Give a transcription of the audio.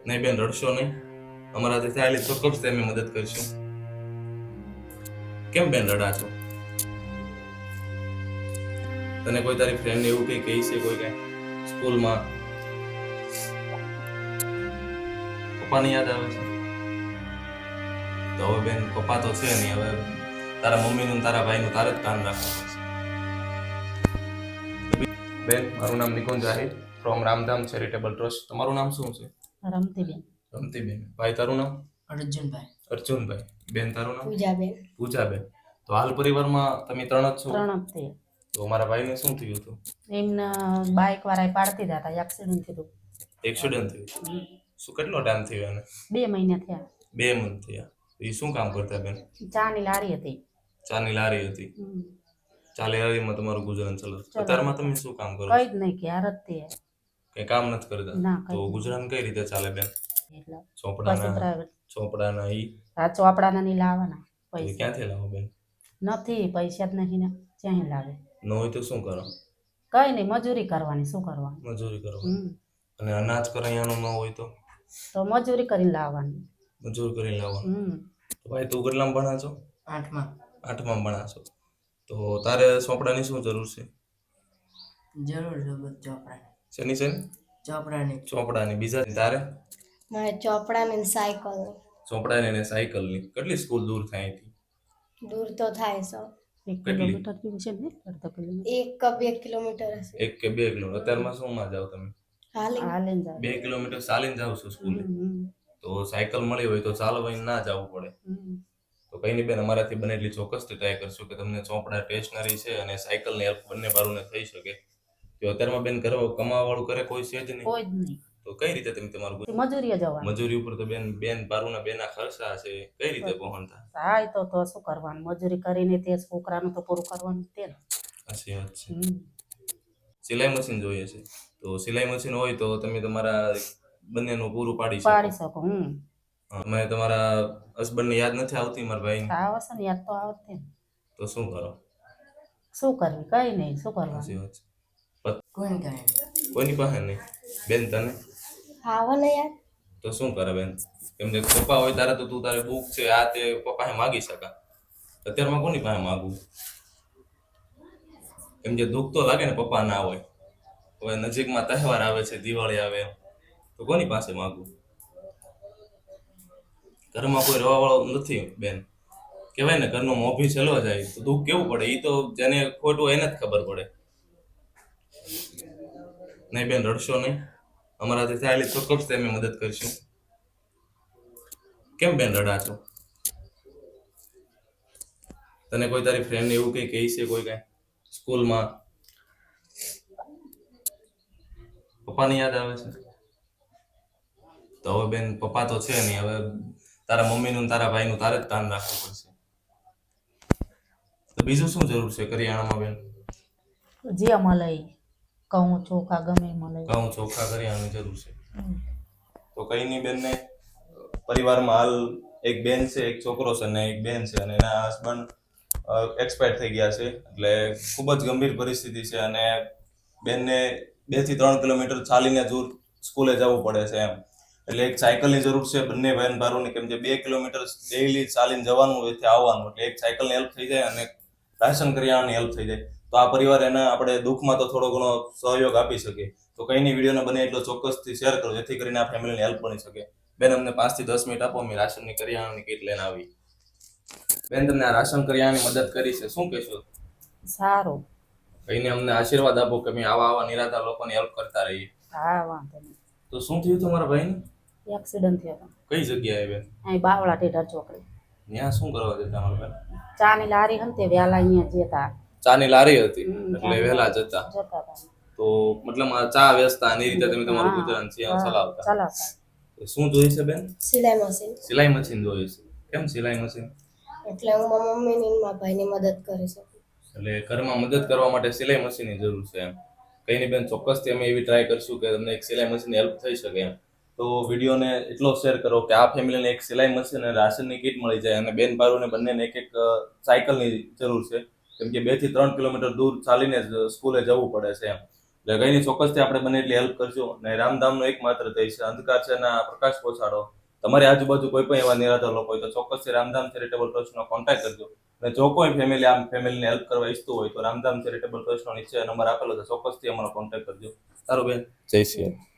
નહીં બેન, રડશો નહીં. અમારાથી ચાલી ચોક્કસ અમે મદદ કરશું. કેમ બેન રડા છો? તને કોઈ તારી ફ્રેન્ડ એવું કઈ કહી છે કોઈ કઈ સ્કૂલમાં? પપ્પાની યાદ આવે છે? તો હવે બેન પપ્પા તો છે નહીં, હવે તારા મમ્મીનું તારા ભાઈનું તારે જ ધ્યાન રાખવું પડશે. બેન, મારું નામ Nikunj Ahir from Ramdham charitable trust. તમારું નામ શું છે? રમતીબેન. રમતીબેન. ભાઈ તારું નામ? અર્જુનભાઈ. અર્જુનભાઈ. બેન તારું નામ? પૂજાબેન. પૂજાબેન. તો હાલ પરિવારમાં તમે ત્રણ જ છો? ત્રણ જ થયા. તો મારા ભાઈને શું થયું હતું? એમના બાઇક વાળા પાડતી હતા, એક્સિડન્ટ થયું. એક્સિડન્ટ થયું? શું કેટલો ટાઈમ થયો એને? 2 મહિના થયા. 2 મહિના થયા. એ શું કામ કરતા બેન? ચાની લારી હતી. ચાની લારી હતી. ચાલી લારીમાં તમારું ગુજરાન ચાલે? અત્યારમાં તમે શું કામ કરો? કઈ જ નહીં, ઘેર જ તે કઈ કામ નથી કરતા? ના. તો ગુજરાન કઈ રીતે ચાલે બેન? એટલે ચોપડાના ઈ ચોપડાના નહીં લાવવાના તો પૈસા. ક્યાંથી લાવો બેન? નથી, પૈસા જ નહીં ને ક્યાંય લાવે. ન હોય તો શું કરો? કઈ નહીં, મજૂરી કરવાની. શું કરવાનું? મજૂરી કરવાની. અને અનાજ કરાયાનું ન હોય તો મજૂરી કરીને લાવવાની. મજૂર કરીને લાવવાનું. તો ભાઈ તું કેટલામાં ભણા છો? 8માં. 8માં ભણા છો. તો તારે ચોપડાની શું જરૂર છે? જરૂર છે બધું ચોપડાની. શેની છે? ચોપડાની. બીજા તારે? મારે ચોપડા ને સાયકલ. ચોપડાની અને સાયકલની. કેટલી સ્કૂલ દૂર થાય અહીંથી? દૂર તો થાય છે. 1 કિલોમીટર જેવું છે ને? 1.5 કિલોમીટર. 1 કે 2 કિલોમીટર હશે. 1 કે 2 કિલોમીટર. અત્યારમાં શું માં જાવ તમે? હાલીને જાય. 2 કિલોમીટર ચાલીને જાવ છો સ્કૂલે? તો સાયકલ મળી હોય તો ચાલવાઈને ના જવું પડે. તો કઈ નહીં બેન, અમારાથી બને એટલી ચોક્કસથી ટ્રાય કરશું કે તમને ચોપડા, સ્ટેશનરી છે અને સાયકલની હેલ્પ બંને બારુને થઈ શકે. તો અત્યારમાં બેન કમાવા વાળું કરે કોઈ છે જ નહીં. કોઈ જ નહીં. તો કઈ રીતે તમે તમારું મજૂરીએ જવાનું. મજૂરી ઉપર તો બેન બારુના બેના ખર્ચા છે, કઈ રીતે પહોંચતા? હા, તો શું કરવાનું? મજૂરી કરીને તે છોકરાનું તો પૂરું કરવાનું તે ને. સાચી વાત છે. સિલાઈ મશીન જોઈએ છે, તો સિલાઈ મશીન હોય તો તમે તમારા બંનેનું પૂરું પાડી શકો. અમે તમારા હસબન્ડને યાદ નથી આવતી મારા ભાઈ? આવશે ને, યાદ તો આવતી ને. તો શું કરો? શું કરવી? કઈ નહીં. શું કરવાનું? સાચી વાત છે. કોઈની પાસે નહીં. બેન તને આવો ને યાર. તો શું કરે બેન? કેમ કે પપ્પા હોય તારે તો તું તારે બુક છે આ તે પપ્પા પાસે માગી શકા. અત્યારમાં કોની પાસે માગવું? એમ જે દુઃખ તો લાગે ને પપ્પા ના હોય. હવે નજીકમાં તહેવાર આવે છે, દિવાળી આવે, તો કોની પાસે માગવું? ઘરમાં કોઈ રહેવા વાળો નથી બેન. કહેવાય ને ઘરનો મોભી ચલવા જાય તો દુઃખ કેવું પડે, એ તો જેને ખોટું એને જ ખબર પડે. નહીં બેન, રડશો નહીં. અમારાથી ચાલી ચોક્કસ અમે મદદ કરશું. કેમ બેન રડા છો? તને કોઈ તારી ફ્રેન્ડ એવું કઈ કહી છે કોઈ કઈ સ્કૂલમાં? પપ્પાની યાદ આવે છે? તો હવે બેન પપ્પા તો છે નહીં, હવે તારા મમ્મીનું તારા ભાઈનું તારે જ ધ્યાન રાખવું પડશે. તો બીજું શું જરૂર છે કરિયાણામાં બેન? જે મળે ઘઉં ચોખા ગમે મળે. ઘઉં ચોખા કરિયાણાની જરૂર છે. તો કઈ નહીં બેન, ને પરિવારમાં હાલ એક બેન છે, એક છોકરો છે અને એક બેન છે અને એના હસબન્ડ એક્સપાયર થઈ ગયા છે. એટલે ખૂબ જ ગંભીર પરિસ્થિતિ છે અને બેનને 2 થી 3 કિલોમીટર ચાલીને દૂર સ્કૂલે જવું પડે છે એમ. એટલે એક સાયકલની જરૂર છે બંને બહેન ભાઈઓની, કેમ કે 2 કિલોમીટર ડેઈલી ચાલીને જવાનું એથી આવવાનું. એટલે એક સાયકલની હેલ્પ થઈ જાય અને રાશન કરિયાણાની હેલ્પ થઈ જાય તો આ પરિવાર એના આપણે દુઃખમાં તો થોડો ઘણો સહયોગ આપી શકીએ. તો કઈ નહીં, વિડીયોને બને એટલો ચોક્કસથી શેર કરો જેથી કરીને આ ફેમિલીની હેલ્પ બની શકે. બેન અમને 5 થી 10 મિનિટ આપો, અમે રાશનની કરિયાણાની કીટ લઈને આવી. બેન તમને આ રાશન કરિયાણાની મદદ કરી છે, શું કહેશો? સારું. કહીને અમને આશીર્વાદ આપો કે અમે આવા નિરાધાર લોકોની હેલ્પ કરતા રહીએ. હા, વાંધો નહીં. તો શું થયું તમારા ભાઈને? એક્સિડન્ટ થયો. કઈ જગ્યાએ બેન? અહીં બાવળા ટેટર ચોકડી. ત્યાં શું કરવા જતા અમારા બેન? ચાની લારી હતી તે વહેલા અહીંયા જતા. ચાની લારી હતી એટલે વહેલા જતા. હતા. તો મતલબ ચા વેચતા અને એ રીતે તમે તમારું ગુજરાન ચલાવતા. શું જોઈએ છે બેન? સિલાઈ મશીન. સિલાઈ મશીન જોઈએ છે. કેમ સિલાઈ મશીન? એટલે હું મારા મમ્મીની અને મારા ભાઈની મદદ કરી શકું. એટલે ઘરમાં મદદ કરવા માટે સિલાઈ મશીનની જરૂર છે એમ. કઈ નહીં બેન, ચોક્કસથી અમે એવી ટ્રાય કરશું કે તમને એક સિલાઈ મશીનની હેલ્પ થઈ શકે એમ. તો વિડીયોને એટલો શેર કરો કે આ ફેમિલીને એક સિલાઈ મશીન અને રાશનની કીટ મળી જાય અને બેન ભાઈઓને બંનેને એક સાયકલની જરૂર છે, કેમ કે 2 થી 3 કિલોમીટર દૂર ચાલીને જ સ્કૂલે જવું પડે છે એમ. એટલે કઈ નહીં, ચોક્કસથી આપણે બને એટલી હેલ્પ કરજો. અને રામધામનો એક માત્ર ધ્યેય છે અંધકાર છે એના પ્રકાશ પહોંચાડો. તમારી આજુબાજુ કોઈ પણ એવા નિરાધાર લોકો હોય તો ચોક્કસથી રામધામ ચેરિટેબલ ટ્રસ્ટનો કોન્ટેક્ટ કરજો. અને જો કોઈ ફેમિલીને હેલ્પ કરવા ઈચ્છતું હોય તો રામધામ ચેરિટેબલ ટ્રસ્ટનો નીચે નંબર આપેલો છે, ચોક્કસથી અમારો કોન્ટેક્ટ કરજો. સારું બેન, જય શ્રી રામ.